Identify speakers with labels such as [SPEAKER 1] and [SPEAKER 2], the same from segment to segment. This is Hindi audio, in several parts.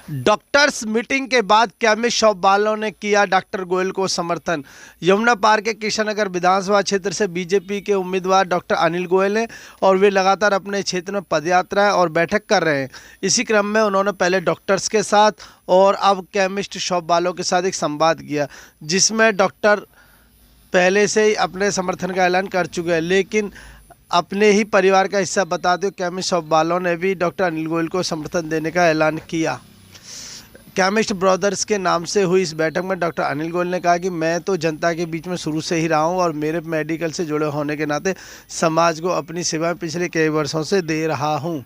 [SPEAKER 1] डॉक्टर्स मीटिंग के बाद केमिस्ट शॉप वालों ने किया डॉक्टर गोयल को समर्थन। यमुना पार के किशननगर विधानसभा क्षेत्र से बीजेपी के उम्मीदवार डॉक्टर अनिल गोयल हैं और वे लगातार अपने क्षेत्र में पदयात्रा और बैठक कर रहे हैं। इसी क्रम में उन्होंने पहले डॉक्टर्स के साथ और अब केमिस्ट शॉप वालों के साथ एक संवाद किया, जिसमें डॉक्टर पहले से ही अपने समर्थन का ऐलान कर चुके हैं, लेकिन अपने ही परिवार का हिस्सा बताते हुए केमिस्ट शॉप वालों ने भी डॉक्टर अनिल गोयल को समर्थन देने का ऐलान किया। केमिस्ट ब्रदर्स के नाम से हुई इस बैठक में डॉक्टर अनिल गोयल ने कहा कि मैं तो जनता के बीच में शुरू से ही रहा हूं और मेरे मेडिकल से जुड़े होने के नाते समाज को अपनी सेवाएं पिछले कई वर्षों से दे रहा हूं।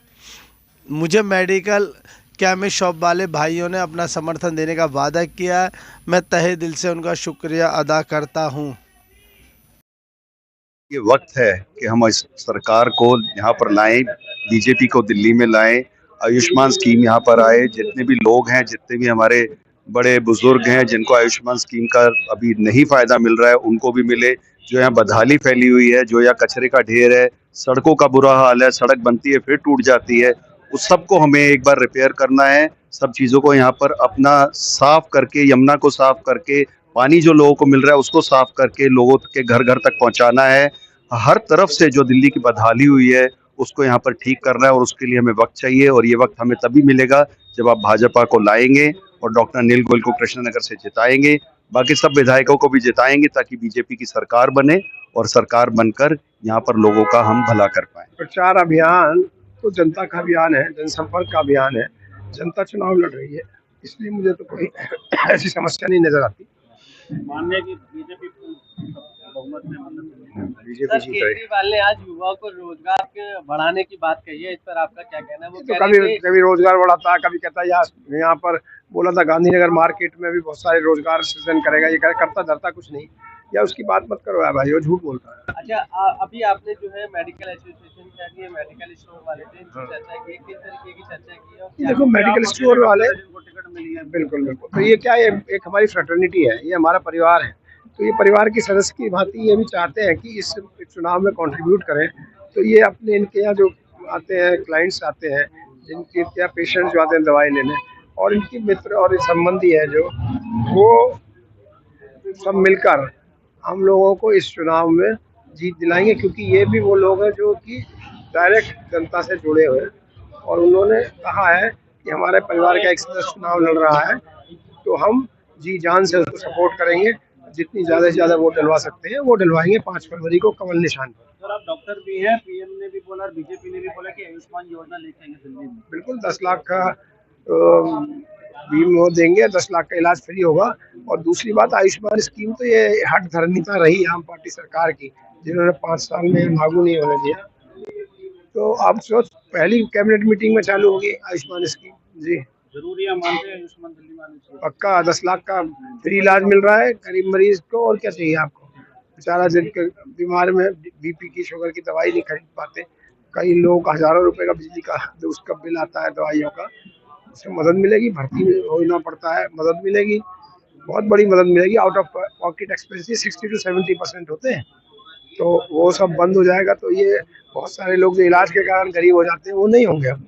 [SPEAKER 1] मुझे मेडिकल केमिस्ट शॉप वाले भाइयों ने अपना समर्थन देने का वादा किया है। मैं तहे दिल से उनका शुक्रिया अदा करता हूँ।
[SPEAKER 2] ये वक्त है कि हम इस सरकार को यहाँ पर लाएं, बीजेपी को दिल्ली में लाएं, आयुष्मान स्कीम यहाँ पर आए। जितने भी लोग हैं, जितने भी हमारे बड़े बुजुर्ग हैं जिनको आयुष्मान स्कीम का अभी नहीं फायदा मिल रहा है, उनको भी मिले। जो यहाँ बदहाली फैली हुई है, जो यहाँ कचरे का ढेर है, सड़कों का बुरा हाल है, सड़क बनती है फिर टूट जाती है, उस सबको हमें एक बार रिपेयर करना है। सब चीज़ों को यहाँ पर अपना साफ करके, यमुना को साफ करके, पानी जो लोगों को मिल रहा है उसको साफ करके लोगों के घर घर तक पहुँचाना है। हर तरफ से जो दिल्ली की बदहाली हुई है उसको यहाँ पर ठीक करना है और उसके लिए हमें वक्त चाहिए, और ये वक्त हमें तभी मिलेगा जब आप भाजपा को लाएंगे और डॉक्टर अनिल गोयल को कृष्णनगर से जिताएंगे। बाकी सब विधायकों को भी जिताएंगे ताकि बीजेपी की सरकार बने और सरकार बनकर यहाँ पर लोगों का हम भला कर पाए।
[SPEAKER 3] प्रचार अभियान तो जनता का अभियान है, जनसंपर्क का अभियान है। जनता चुनाव लड़ रही है, इसलिए मुझे तो कोई ऐसी समस्या नहीं नजर आती।
[SPEAKER 4] माननीय की बीजेपी बहुमत में
[SPEAKER 3] बीजेपी जीत रही है।
[SPEAKER 4] केजरीवाल ने आज युवाओं को रोजगार के बढ़ाने की बात कही है, इस पर आपका क्या कहना है? वो
[SPEAKER 3] तो कभी रोजगार बढ़ाता है, कभी कहता है यहाँ पर बोला था गांधीनगर मार्केट में भी बहुत सारे रोजगार सृजन करेगा, ये करता धरता कुछ नहीं। या उसकी बात मत करो यार भाई, वो झूठ बोलता है।
[SPEAKER 4] अच्छा, अभी आपने जो है मेडिकल एसोसिएशन क्या की, मेडिकल स्टोर वाले थे, इनसे चर्चा की, किस तरीके की चर्चा की है?
[SPEAKER 3] देखो मेडिकल स्टोर वाले,
[SPEAKER 4] टिकट मिली है।
[SPEAKER 3] बिल्कुल बिल्कुल, तो ये क्या है, एक हमारी फ्रेटर्निटी है, ये हमारा परिवार है। तो ये परिवार की सदस्य की भांति ये भी चाहते हैं कि इस चुनाव में कंट्रीब्यूट करें। तो ये अपने इनके यहाँ जो आते हैं, क्लाइंट्स आते हैं, जिनके क्या पेशेंट जो आते हैं दवाई लेने, और इनकी मित्र और संबंधी है जो, वो सब मिलकर हम लोगों को इस चुनाव में जीत दिलाएंगे, क्योंकि ये भी वो लोग हैं जो कि डायरेक्ट जनता से जुड़े हुए हैं। और उन्होंने कहा है कि हमारे परिवार का एक सदस्य चुनाव लड़ रहा है, तो हम जी जान से उसको सपोर्ट करेंगे। जितनी ज़्यादा से ज़्यादा वोट डलवा सकते हैं वो डलवाएंगे 5 फरवरी को कमल निशान पर।
[SPEAKER 4] सर, आप डॉक्टर भी हैं, पीएम ने भी बोला और बीजेपी ने भी बोला कि आयुष्मान योजना लेके आएंगे दिल्ली में।
[SPEAKER 3] बिल्कुल 10 लाख का बीमा वो देंगे, 10 लाख का इलाज फ्री होगा। और दूसरी बात, आयुष्मान स्कीम तो ये हठधर्मिता रही आम पार्टी सरकार की, जिन्होंने 5 साल में लागू नहीं होने दिया। तो अब सोच, पहली कैबिनेट मीटिंग में चालू होगी आयुष्मान स्कीम। जी
[SPEAKER 4] जरूरी है, मानते हैं आयुष्मान दिल्ली में आनी चाहिए।
[SPEAKER 3] पक्का 10 लाख का फ्री इलाज मिल रहा है गरीब मरीज को, और क्या चाहिए आपको? बेचारा जिनके बीमार में बीपी की, शुगर की दवाई नहीं खरीद पाते, कई लोग हजारों रुपए का बिजली का जो उसका बिल आता है दवाइयों का, उससे मदद मिलेगी। भर्ती होना पड़ता है, मदद मिलेगी, बहुत बड़ी मदद मिलेगी। Out of pocket expenses 60 to 70% होते हैं, तो वो सब बंद हो जाएगा। तो ये बहुत सारे लोग जो इलाज के कारण गरीब हो जाते हैं वो नहीं होंगे अब।